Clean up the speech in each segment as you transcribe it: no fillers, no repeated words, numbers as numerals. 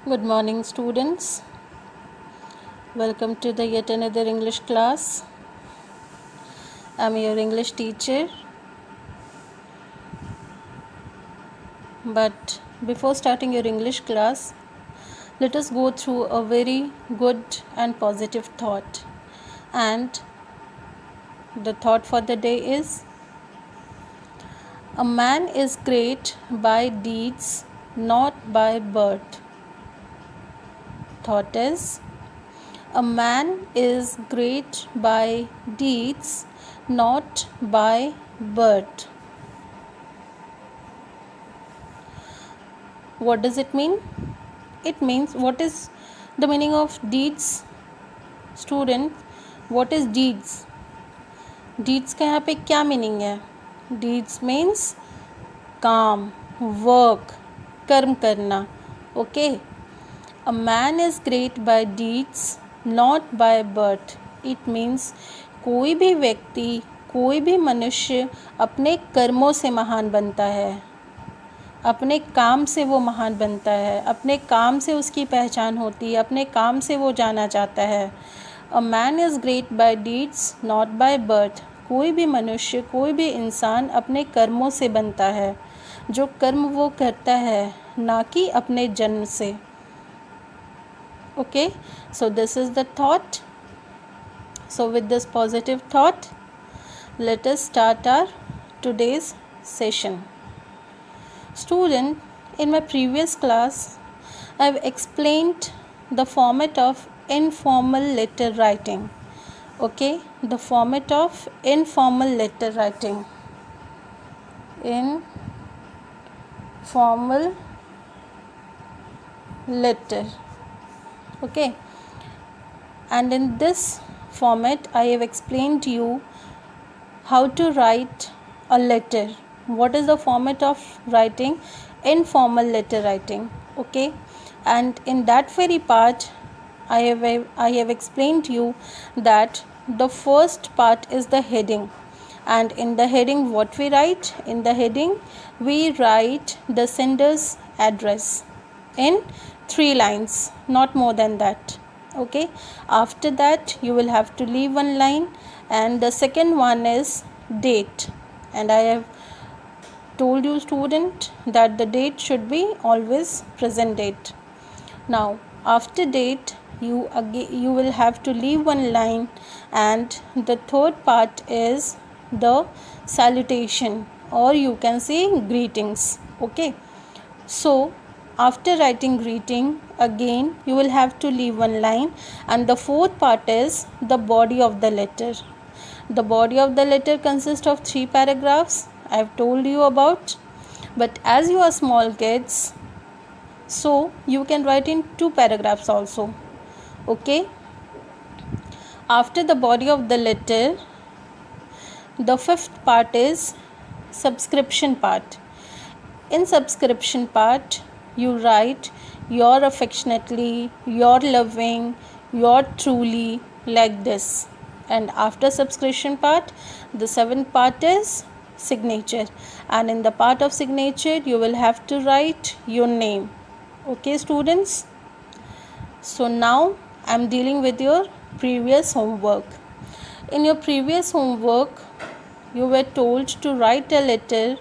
Good morning, students. Welcome to the yet another English class. I'm your English teacher. But before starting your English class, let us go through a very good and positive thought. And the thought for the day is: a man is great by deeds, not by birth. Thought is: a man is great by deeds, not by birth. What does it mean? It means, what is the meaning of deeds? Student, what is deeds? Deeds का यहाँ पे क्या meaning है? Deeds means काम, work, कर्म करना. Okay? A man is great by deeds, not by birth. It means कोई भी व्यक्ति, कोई भी मनुष्य अपने कर्मों से महान बनता है, अपने काम से वो महान बनता है, अपने काम से उसकी पहचान होती है, अपने काम से वो जाना जाता है. A man is great by deeds not by birth. कोई भी मनुष्य, कोई भी इंसान अपने कर्मों से बनता है, जो कर्म वो करता है, ना कि अपने जन्म से. Okay, so this is the thought. So with this positive thought, let us start our today's session. Student, in my previous class, I have explained the format of informal letter writing. Okay, the format of informal letter writing. Informal letter. Okay, and in this format I have explained to you how to write a letter. What is the format of writing informal letter writing? Okay, and in that very part I have explained to you that the first part is the heading, and in the heading what we write? In the heading we write the sender's address in 3 lines, not more than that. Okay, after that you will have to leave 1 line, and the second one is date, and I have told you, student, that the date should be always present date. Now after date you will have to leave 1 line, and the third part is the salutation, or you can say greetings. Okay, so after writing greeting, again you will have to leave 1 line, and the fourth part is the body of the letter. The body of the letter consists of 3 paragraphs I have told you about, but as you are small kids, so you can write in 2 paragraphs also. Okay, after the body of the letter, the fifth part is subscription part. In subscription part you write your affectionately, your loving, your truly, like this. And after subscription part, the 7th part is signature, and in the part of signature you will have to write your name. Okay, students, so now I am dealing with your previous homework. In your previous homework you were told to write a letter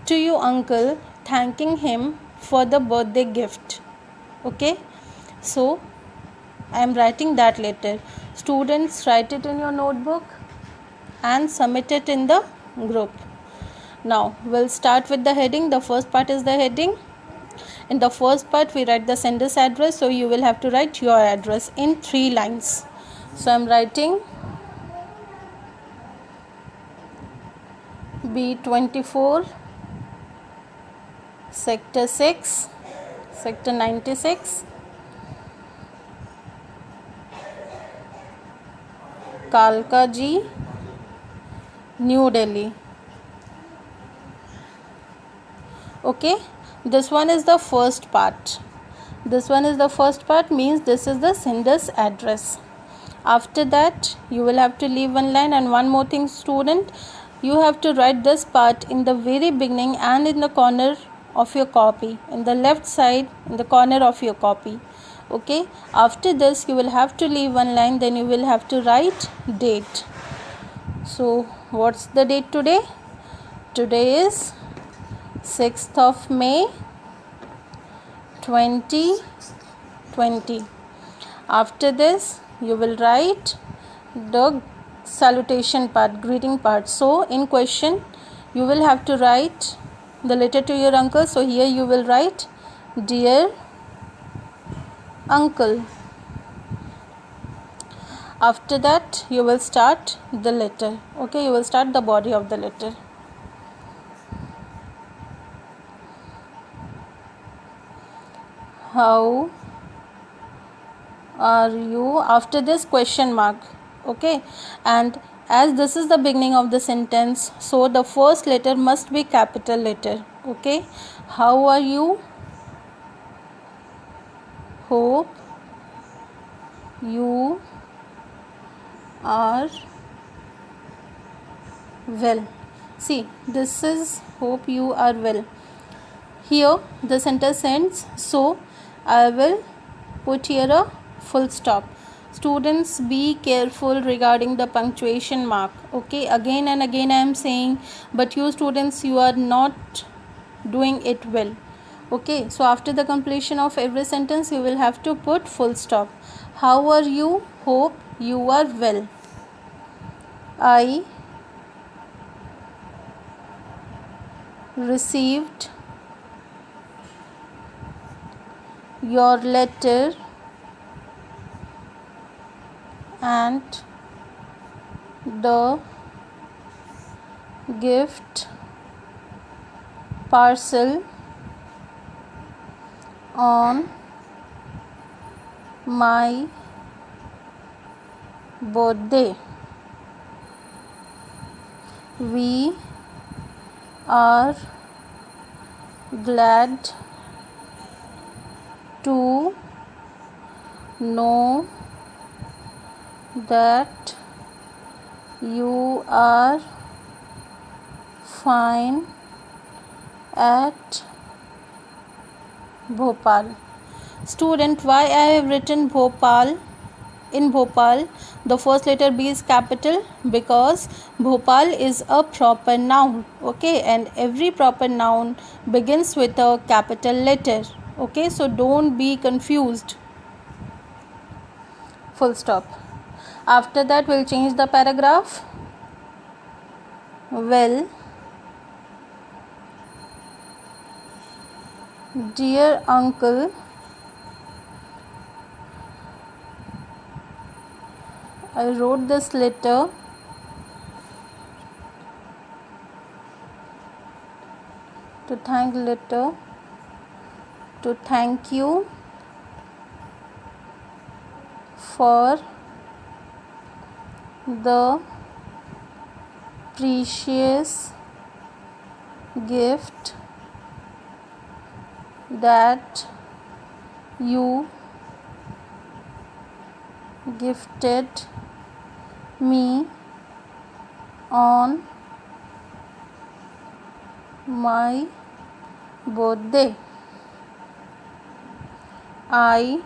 to your uncle thanking him for the birthday gift. Okay, so I am writing that letter. Students, write it in your notebook and submit it in the group. Now we'll start with the heading. The first part is the heading. In the first part we write the sender's address, so you will have to write your address in 3 lines. So I am writing B24, Sector 6, Sector 96, Kalka Ji, New Delhi. Okay, this one is the first part. This one is the first part, means this is the sender's address. After that you will have to leave 1 line, and one more thing, student, you have to write this part in the very beginning and in the corner of your copy, in the left side, in the corner of your copy. Okay, after this you will have to leave one line, then you will have to write date. So what's the date today? Today is 6th of May 2020. After this you will write the salutation part, greeting part. So in question you will have to write the letter to your uncle. So here you will write dear uncle. After that you will start the letter. Okay, you will start the body of the letter. How are you? After this question mark. Okay, and as this is the beginning of the sentence, so the first letter must be capital letter. Okay, how are you? Hope you are well. See, this is hope you are well. Here the sentence ends, so I will put here a full stop. Students, be careful regarding the punctuation mark. Okay, again and again I am saying, but you students, you are not doing it well. Okay, so after the completion of every sentence you will have to put full stop. How are you? Hope you are well. I received your letter and the gift parcel on my birthday. We are glad to know that you are fine at Bhopal. Student, why I have written Bhopal? In Bhopal, the first letter B is capital because Bhopal is a proper noun. Okay, and every proper noun begins with a capital letter. Okay, so don't be confused. Full stop. After that we'll change the paragraph. Well, dear uncle, I wrote this letter to thank you for the precious gift that you gifted me on my birthday. I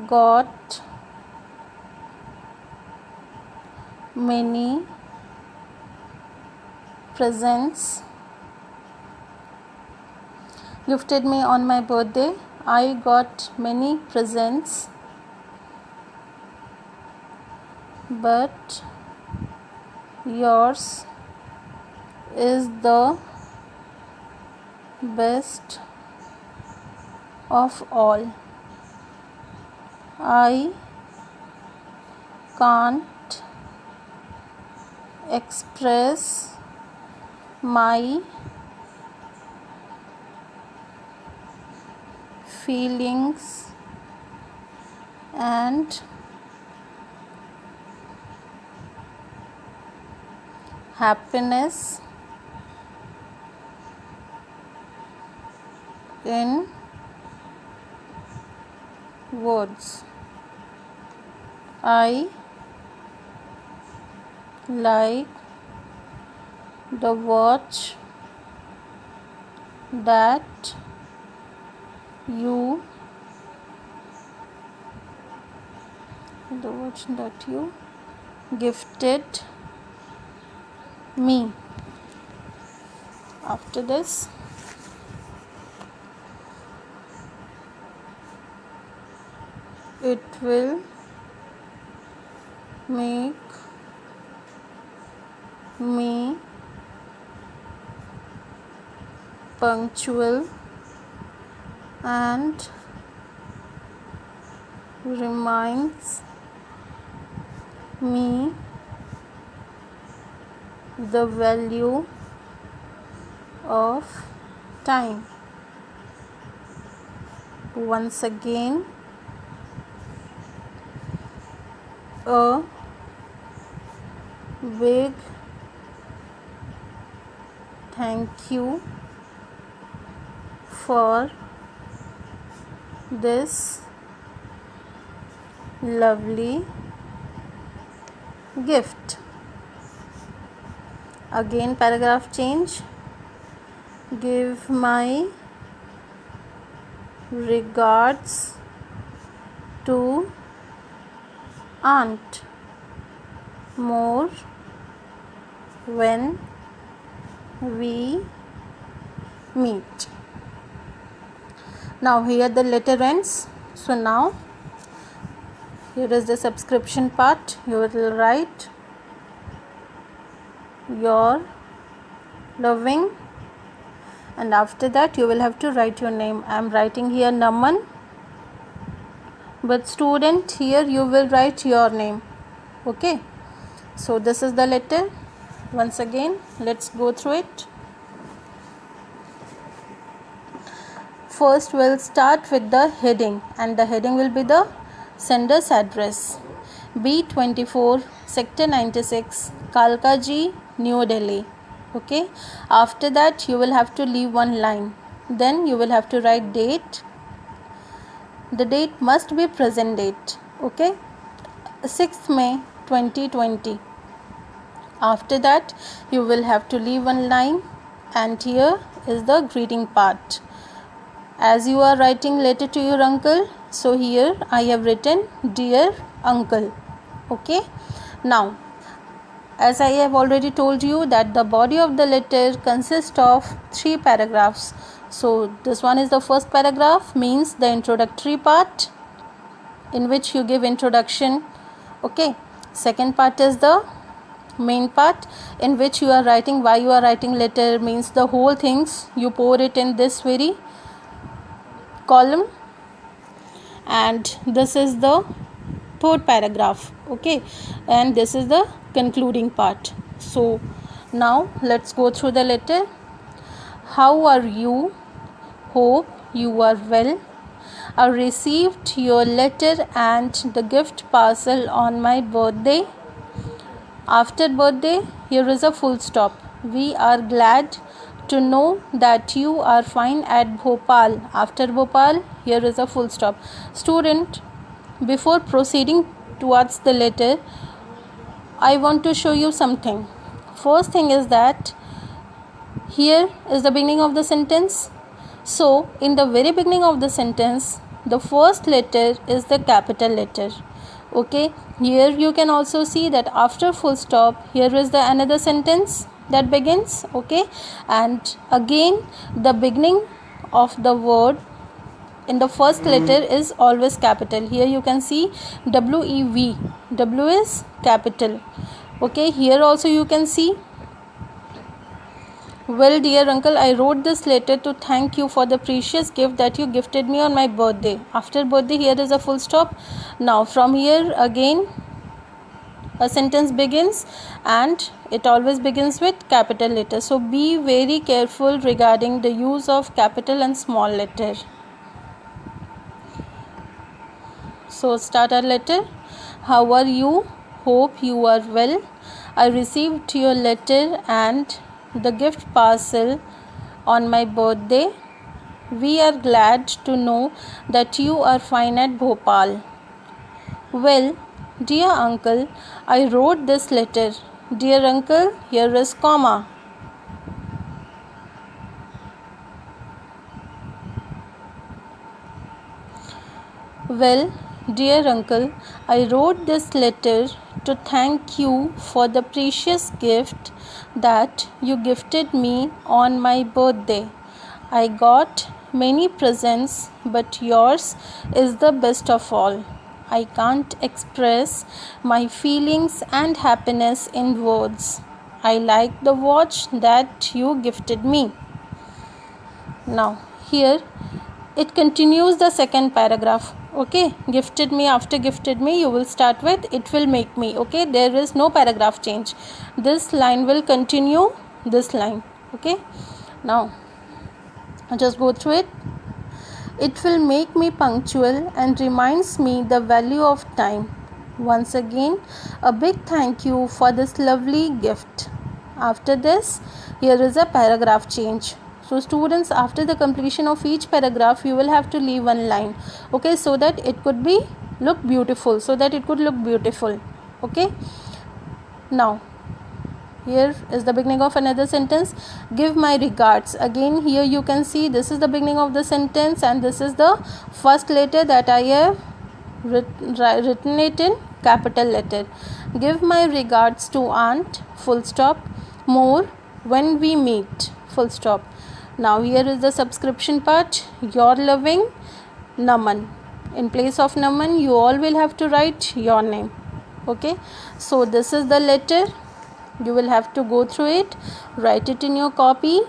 got many presents gifted me on my birthday. I got many presents, but yours is the best of all. I can't express my feelings and happiness in words. I like the watch that you gifted me. After this, it will make me punctual and reminds me the value of time. Once again, a big thank you for this lovely gift. Again, paragraph change. Give my regards to aunt more when we meet. Now here the letter ends. So now here is the subscription part. You will write your loving, and after that you will have to write your name. I am writing here Naman, but student, here you will write your name. Okay, so this is the letter. Once again, let's go through it. First we'll start with the heading, and the heading will be the sender's address. B24 Sector 96 Kalka Ji, New Delhi. Okay, after that you will have to leave one line. Then you will have to write date. The date must be present date. Okay, 6th May 2020. After that you will have to leave one line, and here is the greeting part. As you are writing letter to your uncle, so here I have written dear uncle. Okay, now as I have already told you that the body of the letter consists of 3 paragraphs. So this one is the first paragraph, means the introductory part, in which you give introduction. Okay, second part is the main part, in which you are writing why you are writing letter, means the whole things you pour it in this very column. And this is the third paragraph. Okay, and this is the concluding part. So now let's go through the letter. How are you? Hope you are well. I received your letter and the gift parcel on my birthday. After birthday, here is a full stop. We are glad to know that you are fine at Bhopal. After Bhopal, here is a full stop. Student, before proceeding towards the letter, I want to show you something. First thing is that here is the beginning of the sentence. So in the very beginning of the sentence, the first letter is the capital letter. Okay, here you can also see that after full stop, here is the another sentence that begins. Okay, and again the beginning of the word in the first letter is always capital. Here you can see WEV. W is capital. Okay, here also you can see, well, dear uncle, I wrote this letter to thank you for the precious gift that you gifted me on my birthday. After birthday, here is a full stop. Now from here again a sentence begins, and it always begins with capital letter. So be very careful regarding the use of capital and small letter. So start our letter. How are you? Hope you are well. I received your letter and the gift parcel on my birthday. We are glad to know that you are fine at Bhopal. Well, dear uncle, I wrote this letter. Dear uncle, here is comma. Well, dear uncle, I wrote this letter to thank you for the precious gift that you gifted me on my birthday. I got many presents, but yours is the best of all. I can't express my feelings and happiness in words. I like the watch that you gifted me. Now, here it continues the second paragraph. Okay, gifted me, after gifted me you will start with it will make me. Okay, there is no paragraph change. This line will continue this line. Okay, now just go through it. It will make me punctual and reminds me the value of time. Once again, a big thank you for this lovely gift. After this, here is a paragraph change. So students, after the completion of each paragraph, you will have to leave one line. Okay, so that it could be look beautiful. Okay. Now, here is the beginning of another sentence. Give my regards. Again, here you can see this is the beginning of the sentence and this is the first letter that I have written it in capital letter. Give my regards to aunt, full stop, more when we meet, full stop. Now here is the subscription part. Your loving Naman. In place of Naman, you all will have to write your name. Okay, so this is the letter. You will have to go through it, write it in your copy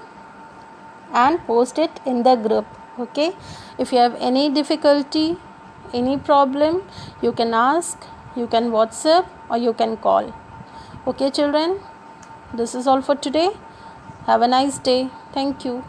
and post it in the group. Okay, if you have any difficulty, any problem, you can ask, you can WhatsApp or you can call. Okay children, this is all for today. Have a nice day. Thank you.